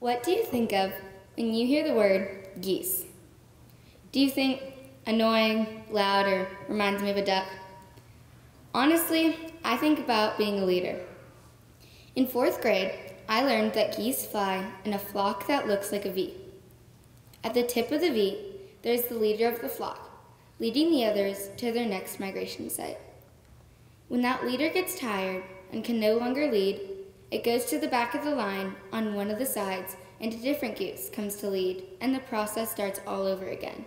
What do you think of when you hear the word geese? Do you think annoying, loud, or reminds me of a duck? Honestly, I think about being a leader. In 4th grade, I learned that geese fly in a flock that looks like a V. At the tip of the V, there's the leader of the flock, leading the others to their next migration site. When that leader gets tired and can no longer lead, it goes to the back of the line on one of the sides, and a different goose comes to lead, and the process starts all over again.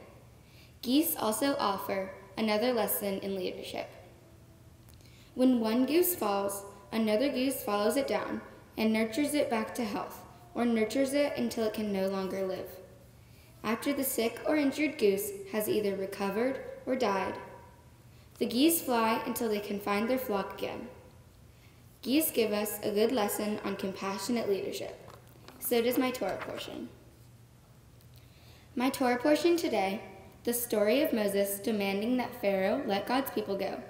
Geese also offer another lesson in leadership. When one goose falls, another goose follows it down and nurtures it back to health, or nurtures it until it can no longer live. After the sick or injured goose has either recovered or died, the geese fly until they can find their flock again. Geese give us a good lesson on compassionate leadership. So does my Torah portion. My Torah portion today, the story of Moses demanding that Pharaoh let God's people go,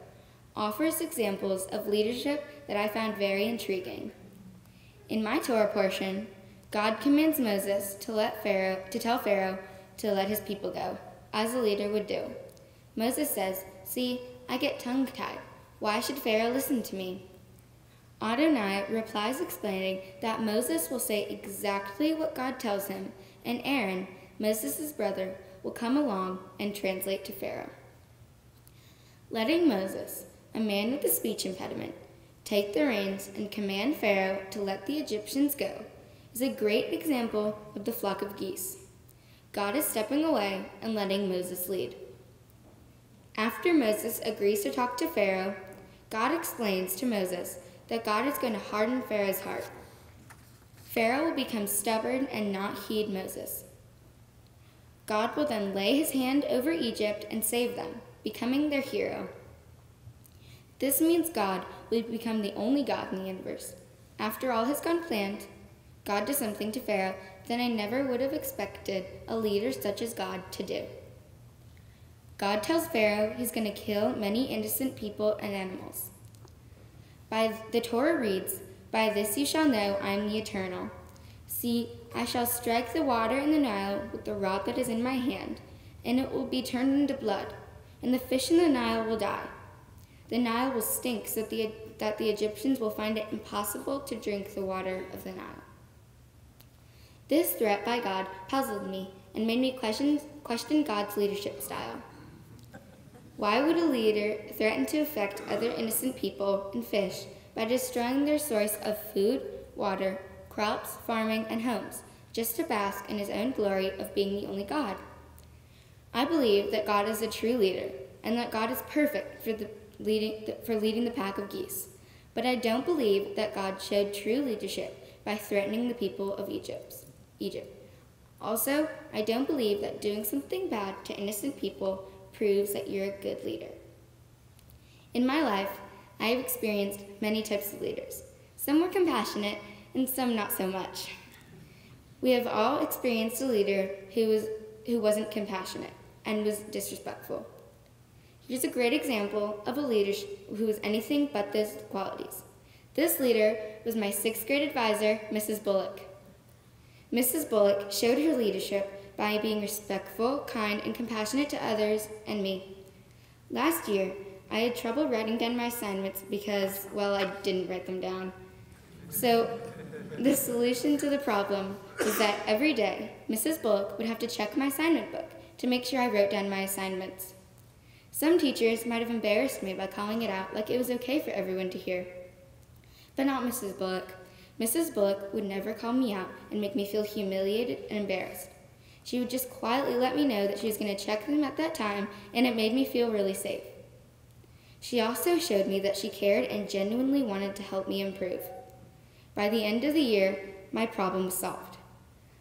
offers examples of leadership that I found very intriguing. In my Torah portion, God commands Moses to tell Pharaoh to let his people go, as a leader would do. Moses says, "See, I get tongue-tied. Why should Pharaoh listen to me?" Adonai replies explaining that Moses will say exactly what God tells him, and Aaron, Moses' brother, will come along and translate to Pharaoh. Letting Moses, a man with a speech impediment, take the reins and command Pharaoh to let the Egyptians go is a great example of the flock of geese. God is stepping away and letting Moses lead. After Moses agrees to talk to Pharaoh, God explains to Moses that God is going to harden Pharaoh's heart. Pharaoh will become stubborn and not heed Moses. God will then lay his hand over Egypt and save them, becoming their hero. This means God will become the only God in the universe. After all has gone planned, God does something to Pharaoh that I never would have expected a leader such as God to do. God tells Pharaoh he's going to kill many innocent people and animals. The Torah reads, "By this you shall know I am the Eternal. See, I shall strike the water in the Nile with the rod that is in my hand, and it will be turned into blood, and the fish in the Nile will die. The Nile will stink so that the Egyptians will find it impossible to drink the water of the Nile." This threat by God puzzled me and made me question God's leadership style. Why would a leader threaten to affect other innocent people and fish by destroying their source of food, water, crops, farming, and homes, just to bask in his own glory of being the only God? I believe that God is a true leader, and that God is perfect for leading the pack of geese. But I don't believe that God showed true leadership by threatening the people of Egypt. Also, I don't believe that doing something bad to innocent people proves that you're a good leader. In my life, I have experienced many types of leaders. Some were compassionate and some not so much. We have all experienced a leader who wasn't compassionate and was disrespectful. Here's a great example of a leader who was anything but those qualities. This leader was my 6th grade advisor, Mrs. Bullock. Mrs. Bullock showed her leadership by being respectful, kind, and compassionate to others and me. Last year, I had trouble writing down my assignments because, well, I didn't write them down. So, the solution to the problem was that every day, Mrs. Bullock would have to check my assignment book to make sure I wrote down my assignments. Some teachers might have embarrassed me by calling it out like it was okay for everyone to hear. But not Mrs. Bullock. Mrs. Bullock would never call me out and make me feel humiliated and embarrassed. She would just quietly let me know that she was going to check them at that time, and it made me feel really safe. She also showed me that she cared and genuinely wanted to help me improve. By the end of the year, my problem was solved.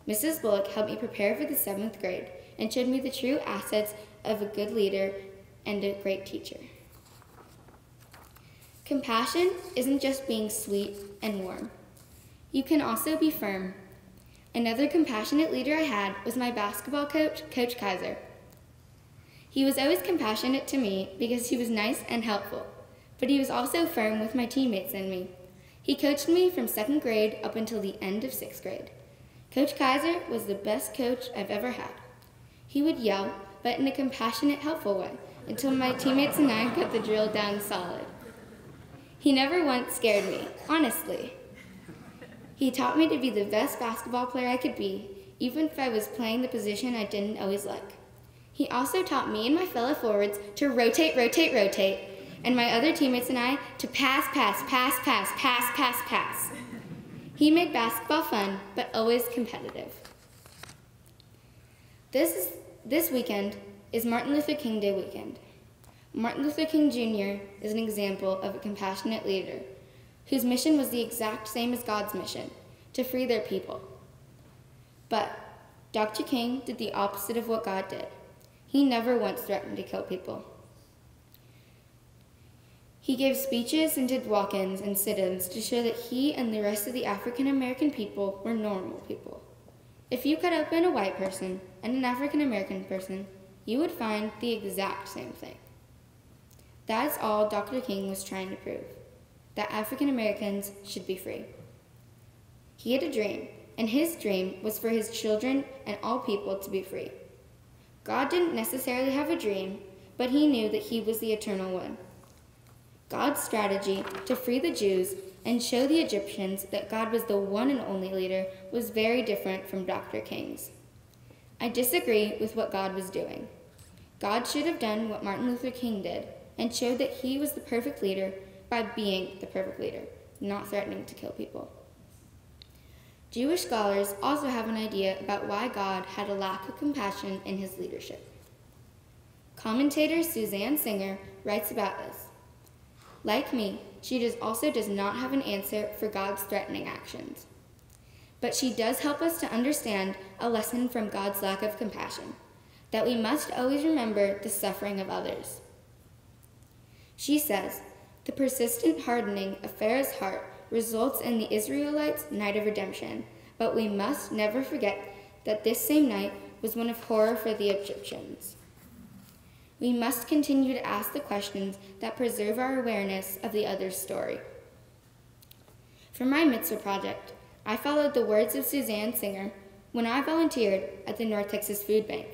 Mrs. Bullock helped me prepare for the 7th grade and showed me the true assets of a good leader and a great teacher. Compassion isn't just being sweet and warm. You can also be firm. Another compassionate leader I had was my basketball coach, Coach Kaiser. He was always compassionate to me because he was nice and helpful, but he was also firm with my teammates and me. He coached me from 2nd grade up until the end of 6th grade. Coach Kaiser was the best coach I've ever had. He would yell, but in a compassionate, helpful way, until my teammates and I got the drill down solid. He never once scared me, honestly. He taught me to be the best basketball player I could be, even if I was playing the position I didn't always like. He also taught me and my fellow forwards to rotate, and my other teammates and I to pass. He made basketball fun, but always competitive. This weekend is Martin Luther King Day weekend. Martin Luther King Jr. is an example of a compassionate leader whose mission was the exact same as God's mission, to free their people. But Dr. King did the opposite of what God did. He never once threatened to kill people. He gave speeches and did walk-ins and sit-ins to show that he and the rest of the African American people were normal people. If you cut open a white person and an African American person, you would find the exact same thing. That is all Dr. King was trying to prove, that African Americans should be free. He had a dream, and his dream was for his children and all people to be free. God didn't necessarily have a dream, but he knew that he was the eternal one. God's strategy to free the Jews and show the Egyptians that God was the one and only leader was very different from Dr. King's. I disagree with what God was doing. God should have done what Martin Luther King did and showed that he was the perfect leader by being the perfect leader, not threatening to kill people. Jewish scholars also have an idea about why God had a lack of compassion in his leadership. Commentator Suzanne Singer writes about this. Like me, she also does not have an answer for God's threatening actions. But she does help us to understand a lesson from God's lack of compassion, that we must always remember the suffering of others. She says, the persistent hardening of Pharaoh's heart results in the Israelites' night of redemption, but we must never forget that this same night was one of horror for the Egyptians. We must continue to ask the questions that preserve our awareness of the other's story. For my mitzvah project, I followed the words of Suzanne Singer when I volunteered at the North Texas Food Bank.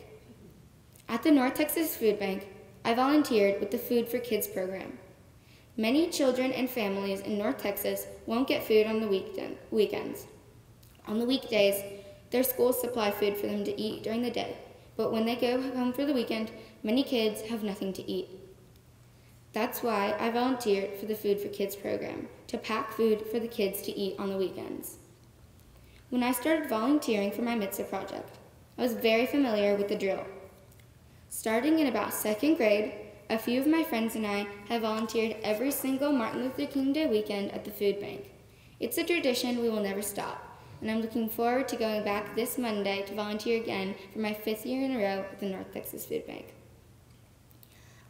At the North Texas Food Bank, I volunteered with the Food for Kids program. Many children and families in North Texas won't get food on the weekends. On the weekdays, their schools supply food for them to eat during the day, but when they go home for the weekend, many kids have nothing to eat. That's why I volunteered for the Food for Kids program, to pack food for the kids to eat on the weekends. When I started volunteering for my mitzvah project, I was very familiar with the drill. Starting in about 2nd grade, a few of my friends and I have volunteered every single Martin Luther King Day weekend at the food bank. It's a tradition we will never stop, and I'm looking forward to going back this Monday to volunteer again for my 5th year in a row at the North Texas Food Bank.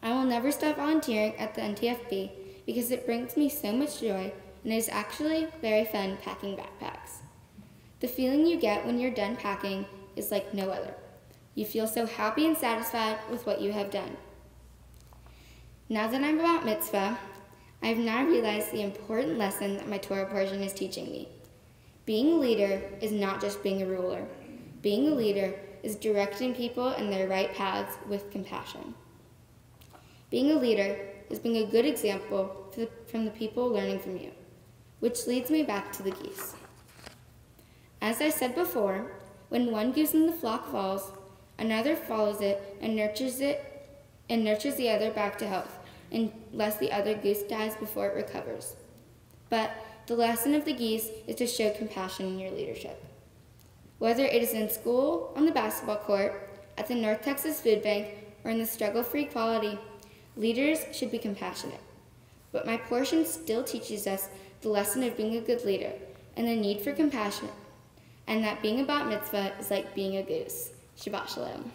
I will never stop volunteering at the NTFB because it brings me so much joy and it is actually very fun packing backpacks. The feeling you get when you're done packing is like no other. You feel so happy and satisfied with what you have done. Now that I'm about mitzvah, I have now realized the important lesson that my Torah portion is teaching me. Being a leader is not just being a ruler. Being a leader is directing people in their right paths with compassion. Being a leader is being a good example from the people learning from you, which leads me back to the geese. As I said before, when one goose in the flock falls, another follows it and nurtures the other back to health, unless the other goose dies before it recovers. But the lesson of the geese is to show compassion in your leadership. Whether it is in school, on the basketball court, at the North Texas Food Bank, or in the struggle for equality, leaders should be compassionate. But my portion still teaches us the lesson of being a good leader and the need for compassion, and that being a bat mitzvah is like being a goose. Shabbat Shalom.